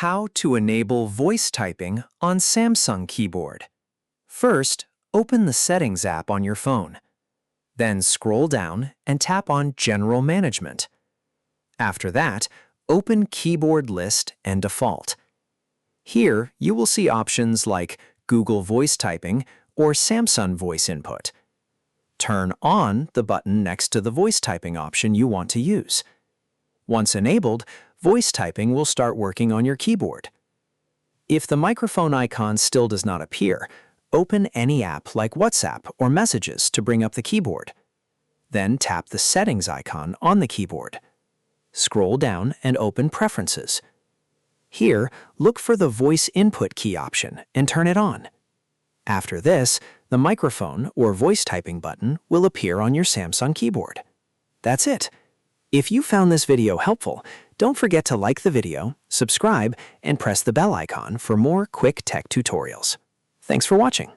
How to enable voice typing on Samsung keyboard. First, open the Settings app on your phone. Then scroll down and tap on General Management. After that, open Keyboard List and Default. Here, you will see options like Google Voice Typing or Samsung Voice Input. Turn on the button next to the voice typing option you want to use. Once enabled, voice typing will start working on your keyboard. If the microphone icon still does not appear, open any app like WhatsApp or Messages to bring up the keyboard. Then tap the Settings icon on the keyboard. Scroll down and open Preferences. Here, look for the Voice Input key option and turn it on. After this, the microphone or voice typing button will appear on your Samsung keyboard. That's it. If you found this video helpful, don't forget to like the video, subscribe, and press the bell icon for more quick tech tutorials. Thanks for watching.